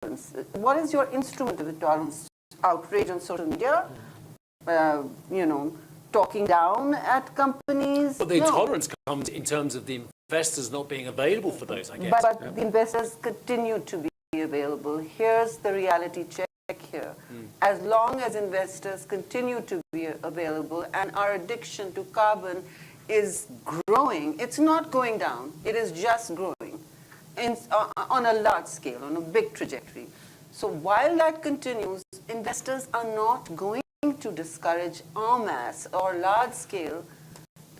tolerance? What is your instrument of the tolerance? Outrage on social media? Talking down at companies? But the tolerance comes in terms of the investors not being available for those, I guess. But the investors continue to be available. Here's the reality check here. As long as investors continue to be available and our addiction to carbon is growing, it's not going down, it is just growing on a large scale, on a big trajectory. So while that continues, investors are not going to discourage en masse or large scale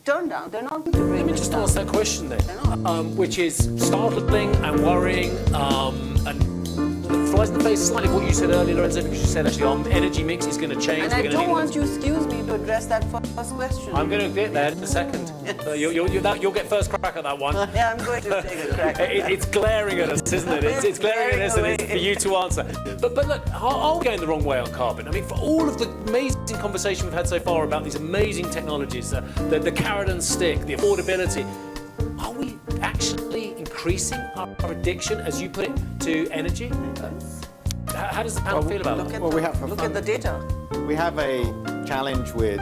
turn down. They're not going to bring Let me just ask that question then, which is startling and worrying and flies in the face slightly of what you said earlier, Lorenzo, because you said actually our energy mix is going to change. And I don't want you, excuse me, to address that first question. I'm going to get there in a second. You'll get first crack at that one. Yeah, I'm going to take a crack at that. It's glaring at us, isn't it? It's glaring at us and it's for you to answer. But look, are we going the wrong way on carbon? I mean, for all of the amazing conversation we've had so far about these amazing technologies, the carrot and stick, the affordability, are we actually increasing our addiction, as you put it, to energy? How does the panel feel about that? Look at the data. We have a challenge with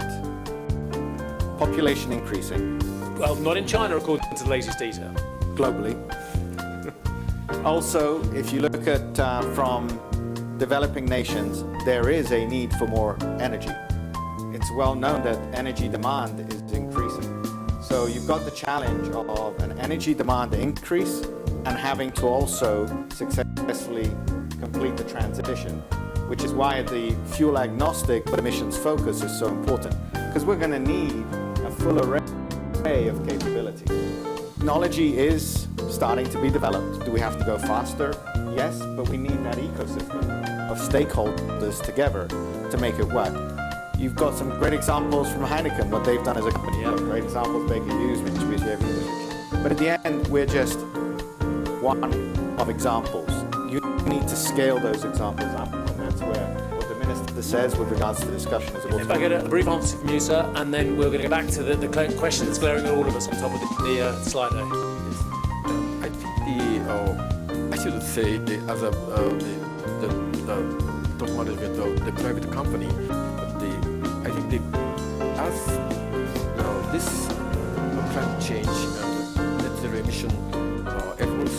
population increasing. Well, not in China, according to the latest data. Globally. Also, if you look at from developing nations, there is a need for more energy. It's well known that energy demand is increasing. So you've got the challenge of an energy demand increase and having to also successfully complete the transition, which is why the fuel agnostic but emissions focus is so important, because we're going to need a full array of capability. Technology is starting to be developed. Do we have to go faster? Yes, but we need that ecosystem of stakeholders together to make it work. You've got some great examples from Heineken, what they've done as a company. Great examples Baker Hughes, Mitsubishi. But at the end, we're just one of examples. You need to scale those examples up, and that's where what the Minister says with regards to the discussion is about. If I get a brief answer from you, sir, and then we're going to go back to the question that's glaring at all of us on top of the slide there. I think I should say the other top management of the private company. I think as this climate change and net zero emission efforts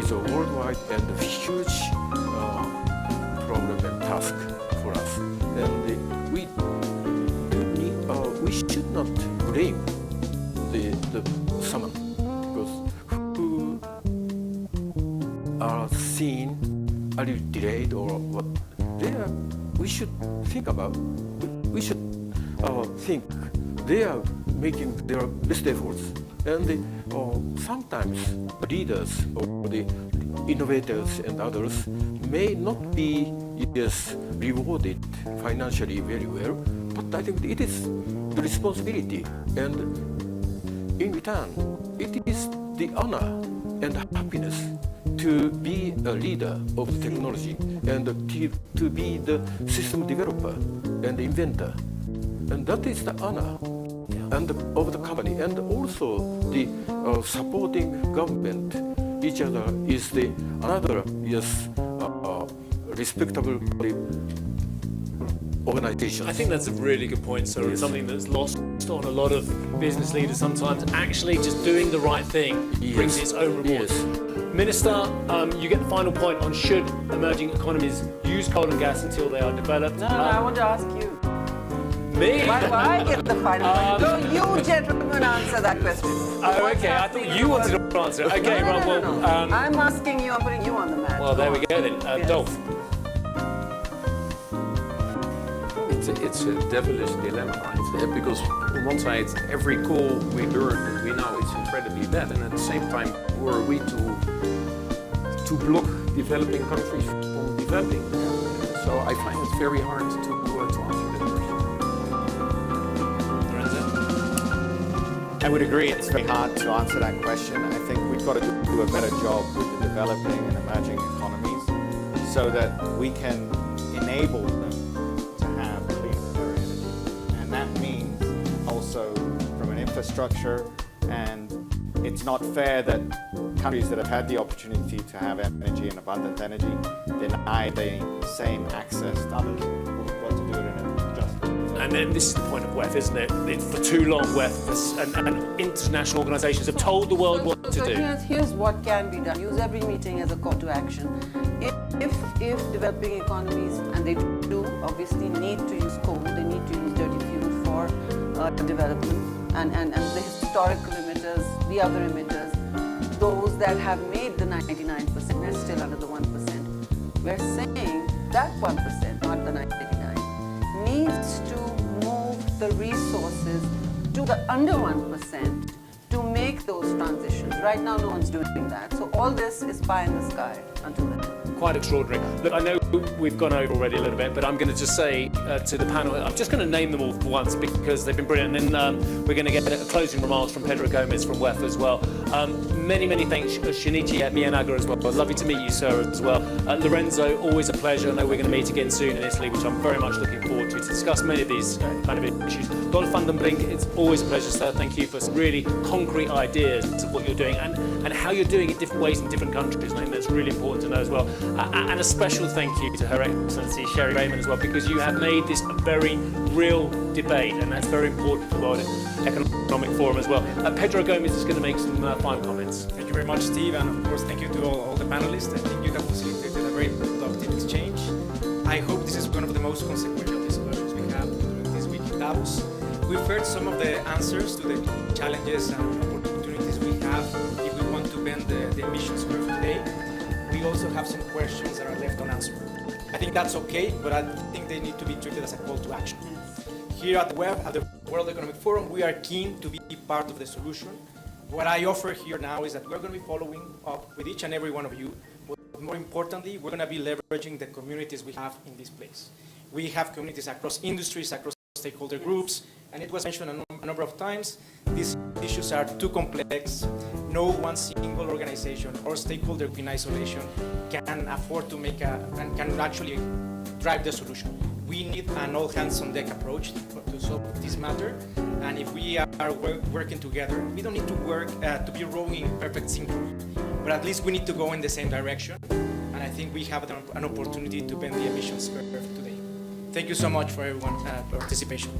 is a worldwide and a huge problem and task for us, and we should not blame the someone, because who are seen a little delayed or what we should think about. We should think they are making their best efforts, and sometimes leaders or the innovators and others may not be rewarded financially very well, but I think it is the responsibility, and in return it is the honor and happiness to be a leader of the technology and to be the system developer and inventor, and that is the honor and of the company, and also the supporting government each other is the another respectable organization. I think that's a really good point, sir. It's something that's lost on a lot of business leaders sometimes. Actually, just doing the right thing brings its own rewards. Minister, you get the final point on should emerging economies use coal and gas until they are developed. No, I want to ask you. Me? Why do I get the final point? No, you gentlemen answer that question. Oh, okay. I thought you wanted to answer. Okay, no. I'm asking you, I'm putting you on the mat. Well, there we go then. Dolph. It's a devilish dilemma, right? Because on one side, every call we learn and we know it's incredibly bad, and at the same time, who are we to block developing countries from developing? So I find it very hard to answer that question. I would agree, it's very hard to answer that question. I think we've got to do a better job with the developing and emerging economies so that we can enable them to have cleaner energy. And that means also from an infrastructure, and it's not fair that countries that have had the opportunity opportunity to have energy and abundant energy, deny the same access to others. We've got to do it in a just way. And then this is the point of WEF, isn't it? For too long, WEF and international organisations have told the world what to do. Here's what can be done. Use every meeting as a call to action. If developing economies, and they do obviously need to use coal, they need to use dirty fuel for development, and the historical emitters, the other emitters, those that have made the 99%, we're still under the 1%. We're saying that 1%, not the 99, needs to move the resources to the under 1% to make those transitions. Right now, no one's doing that. So all this is pie in the sky until then. Quite extraordinary. Look, I know we've gone over already a little bit, but I'm going to just say to the panel, I'm just going to name them all for once because they've been brilliant. And then we're going to get closing remarks from Pedro Gomez from WEF as well. Many thanks, Shinichi at Miyanaga as well. Lovely to meet you, sir, as well. Lorenzo, always a pleasure. I know we're going to meet again soon in Italy, which I'm very much looking forward to discuss many of these kind of issues. Dolph van den Brink, it's always a pleasure, sir. Thank you for some really concrete ideas of what you're doing and how you're doing it different ways in different countries. I think that's really important to know as well. And a special thank you to Her Excellency Sherry Raymond as well, because you have made this a very real debate, and that's very important for the World Economic Forum as well. Pedro Gomez is going to make some final comments. Thank you very much, Steve, and of course thank you to all the panelists. I think you have facilitated a very productive exchange. I hope this is one of the most consequential discussions we have during this week in Davos. We've heard some of the answers to the challenges and opportunities we have if we want to bend the emissions curve today. We also have some questions that are left unanswered. I think that's okay, but I think they need to be treated as a call to action. Here at the WEF, at the World Economic Forum, we are keen to be part of the solution. What I offer here now is that we're going to be following up with each and every one of you, but more importantly, we're going to be leveraging the communities we have in this place. We have communities across industries, across stakeholder groups, and it was mentioned a number of times, these issues are too complex. No one single organization or stakeholder in isolation can afford to make and can actually drive the solution. We need an all-hands-on-deck approach to solve this matter, and if we are working together, we don't need to work to be rowing in perfect sync, but at least we need to go in the same direction, and I think we have an opportunity to bend the emissions curve today. Thank you so much for everyone's participation.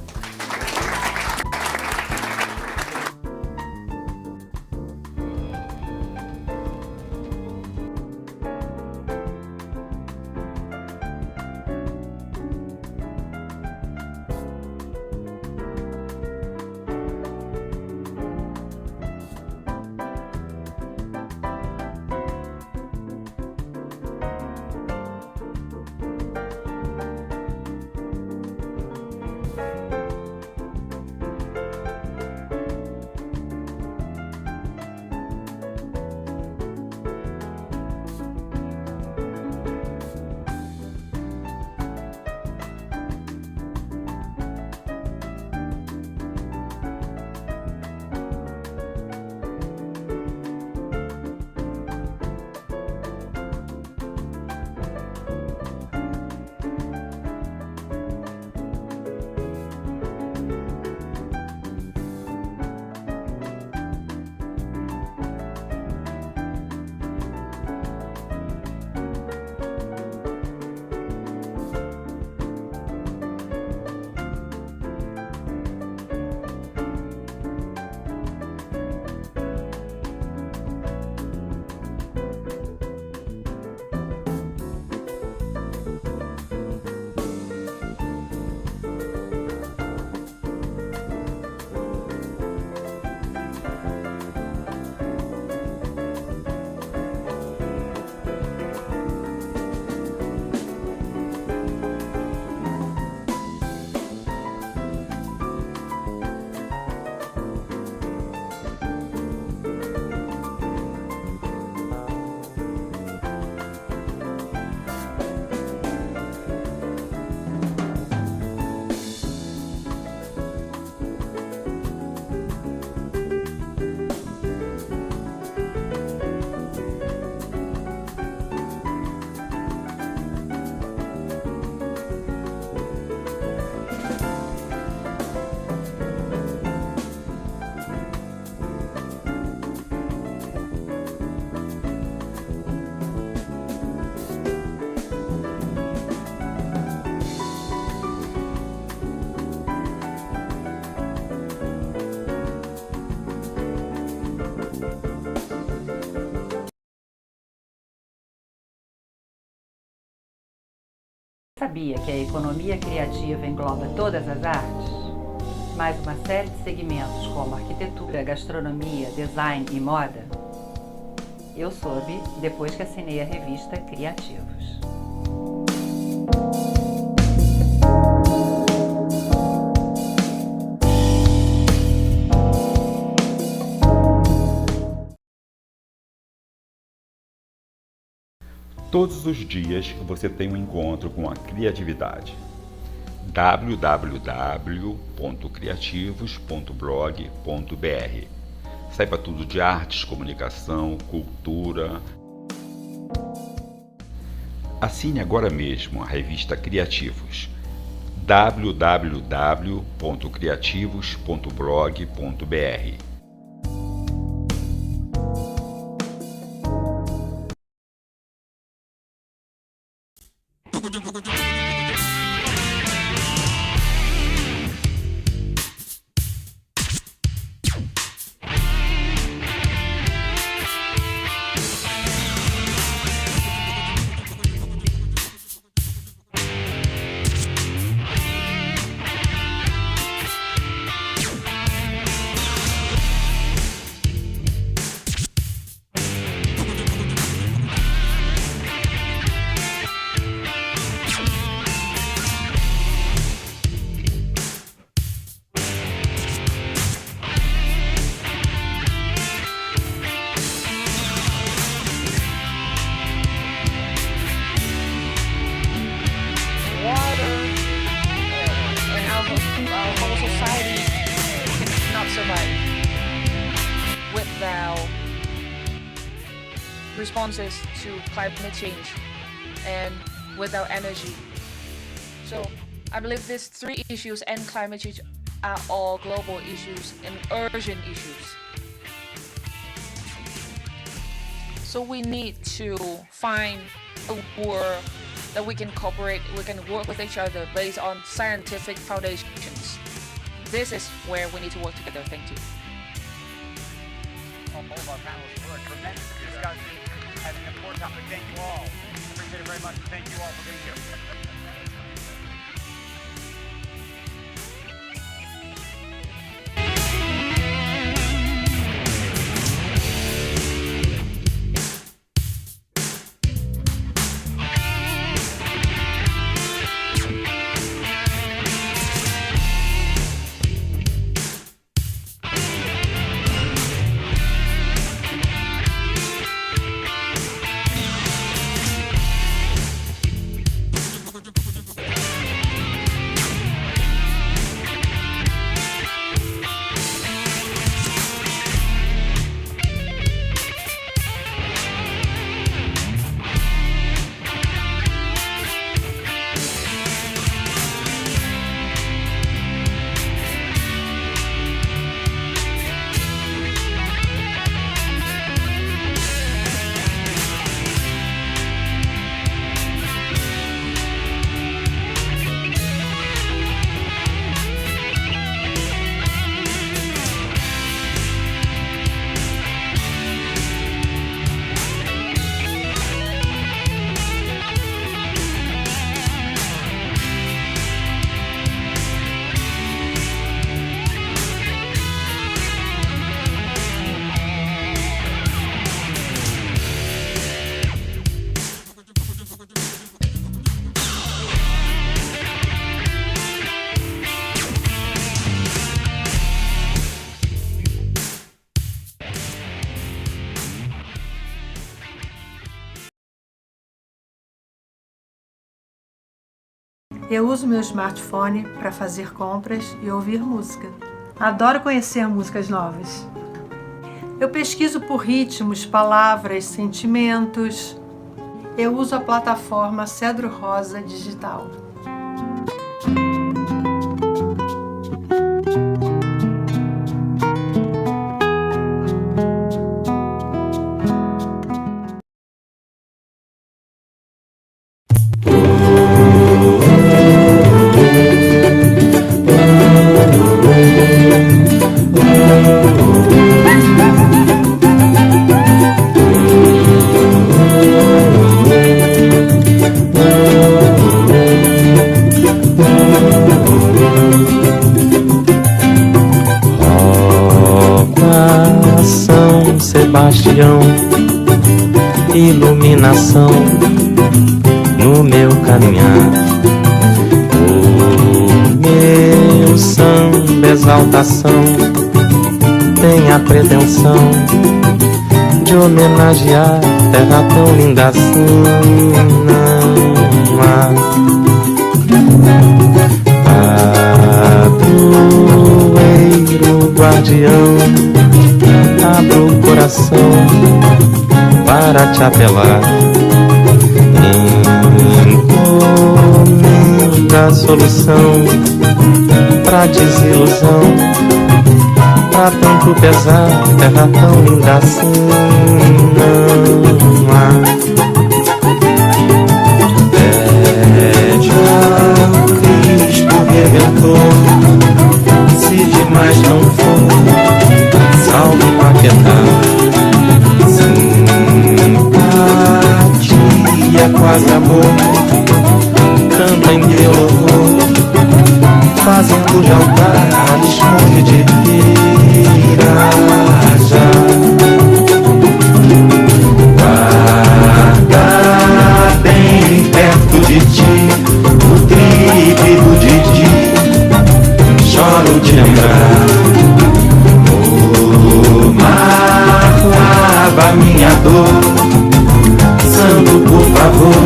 Sabia que a economia criativa engloba todas as artes? Mais uma série de segmentos como arquitetura, gastronomia, design e moda? Eu soube depois que assinei a revista Criativos. Todos os dias você tem um encontro com a criatividade. www.criativos.blog.br. Saiba tudo de artes, comunicação, cultura. Assine agora mesmo a revista Criativos. www.criativos.blog.br. Responses to climate change and without energy. So I believe these three issues and climate change are all global issues and urgent issues. So we need to find a world that we can cooperate, we can work with each other based on scientific foundations. This is where we need to work together. Thank you. All of our panelists for a tremendous discussion and an important topic. Thank you all. Appreciate it very much. Thank you all for being here. Eu uso meu smartphone para fazer compras e ouvir música. Adoro conhecer músicas novas. Eu pesquiso por ritmos, palavras, sentimentos. Eu uso a plataforma Cedro Rosa Digital. guardião, iluminação no meu caminhar. O meu samba exaltação tem a pretensão de homenagear terra tão linda assim. Não há padroeiro guardião, abro o coração para te apelar. Encomenda a solução pra desilusão, pra tanto pesar, terra tão linda assim. Não há. Pede ao Cristo Redentor, se demais não for, salve Paquetá. Simpatia, quase amor, canta em teu louvor, fazendo de altar, esconde de Pirajá. Guarda bem perto de ti o tripe do Didi, choro de lembrar. O mar lava minha dor, santo por favor,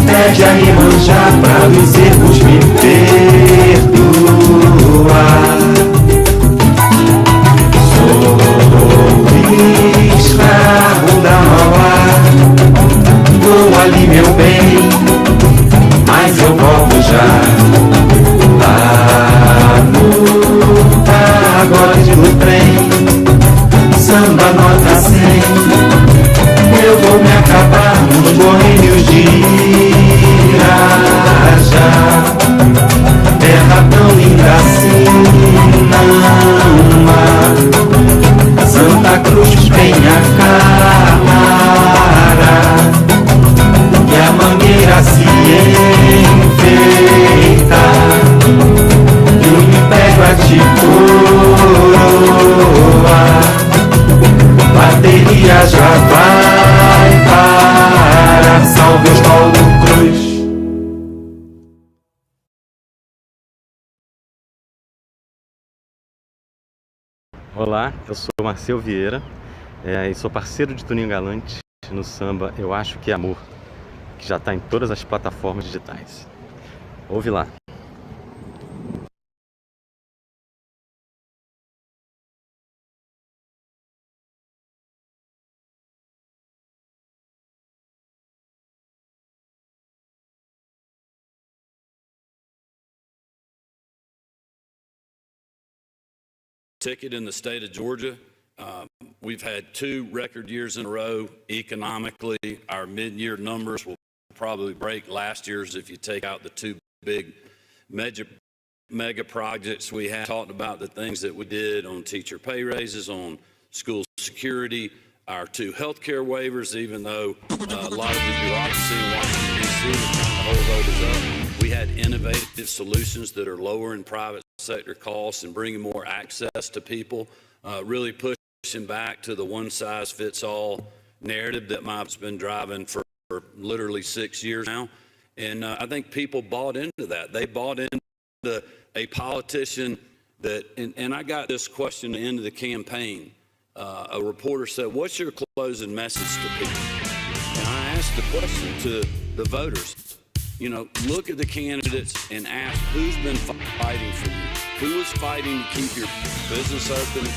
pede a Iemanjá pra os erros me perdoar. Sou escravo da Mauá, dou ali meu bem, mas eu volto já. Lá no pagode do trem, samba nota 100, eu vou me acabar nos boêmios de Irajá. Terra tão linda assim não há. Santa Cruz, Penha, Camara, e a mangueira se enfeita, e o império a te coroa. Bateria já vai para salve Oswaldo Cruz. Olá, eu sou Marcel Vieira e sou parceiro de Toninho Galante no samba Eu Acho Que É Amor, que já está em todas as plataformas digitais. Ouve lá. Ticket in the state of Georgia. We've had 2 record years in a row economically. Our mid-year numbers will probably break last year's if you take out the 2 big mega projects we had. Talked about the things that we did on teacher pay raises, on school security, our 2 healthcare waivers, even though a lot of the bureaucracy in Washington, D.C. was trying to hold voters up. We had innovative solutions that are lowering private sector costs and bringing more access to people, really pushing back to the one-size-fits-all narrative that Mob's been driving for literally 6 years now. And I think people bought into that. They bought into a politician that, and I got this question at the end of the campaign. A reporter said, "What's your closing message to people?" And I asked the question to the voters. You know, look at the candidates and ask who's been fighting for you. Who is fighting to keep your business open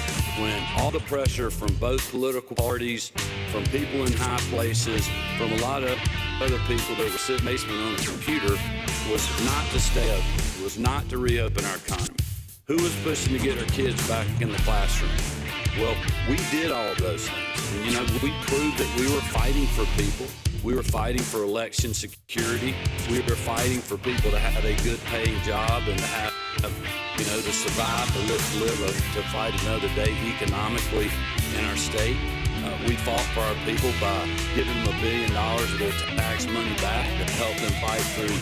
when all the pressure from both political parties, from people in high places, from a lot of other people that were sitting in the basement on a computer was not to stay open, was not to reopen our economy. Who was pushing to get our kids back in the classroom? Well, we did all of those things. And, you know, we proved that we were fighting for people. We were fighting for election security. We were fighting for people to have a good paying job and to have, you know, to survive, to live, to fight another day economically in our state. We fought for our people by giving them $1 billion of their tax money back to help them fight through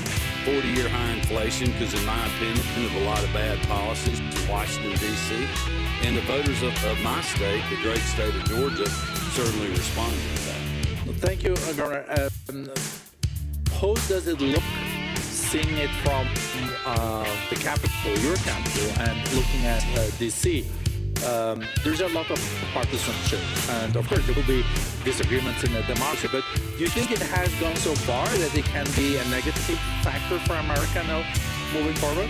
40-year high inflation, because in my opinion, of a lot of bad policies in Washington, D.C. And the voters of my state, the great state of Georgia, certainly responded to that. Well, thank you, Governor. How does it look seeing it from the capital, your capital, and looking at DC? There's a lot of partisanship, and of course there will be disagreements in a democracy, but do you think it has gone so far that it can be a negative factor for America now moving forward?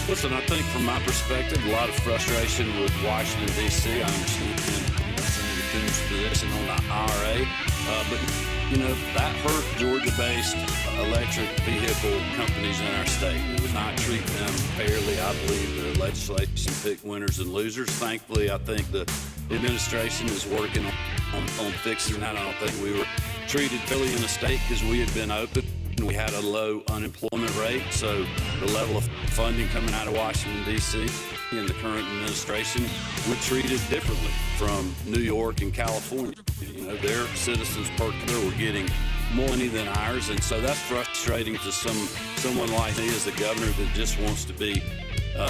Listen, I think from my perspective, a lot of frustration with Washington, D.C. I understand Senator Coons' position on the IRA, but that hurt Georgia-based electric vehicle companies in our state. It would not treat them fairly. I believe the legislation picked winners and losers. Thankfully, I think the administration is working on fixing that. I don't think we were treated fairly in the state because we had been open. We had a low unemployment rate, so the level of funding coming out of Washington, D.C. in the current administration, we're treated differently from New York and California. Their citizens per capita were getting more money than ours, and so that's frustrating to someone like me as the governor that just wants to be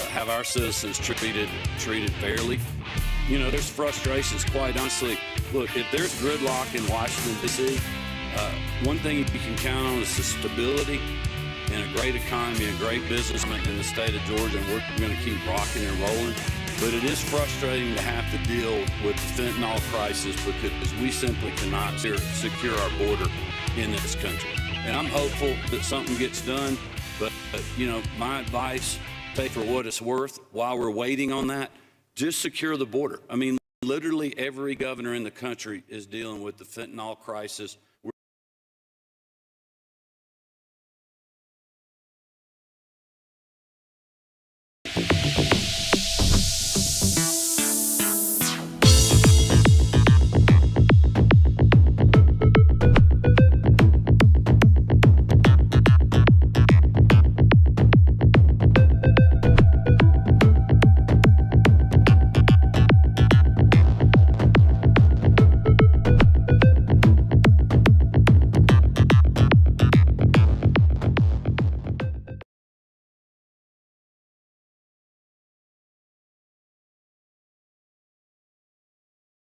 have our citizens treated fairly. There's frustrations, quite honestly. Look, if there's gridlock in Washington, D.C., one thing you can count on is the stability and a great economy, a great business in the state of Georgia, and we're going to keep rocking and rolling. But it is frustrating to have to deal with the fentanyl crisis because we simply cannot secure our border in this country. And I'm hopeful that something gets done, but my advice, take for what it's worth, while we're waiting on that, just secure the border. I mean, literally every governor in the country is dealing with the fentanyl crisis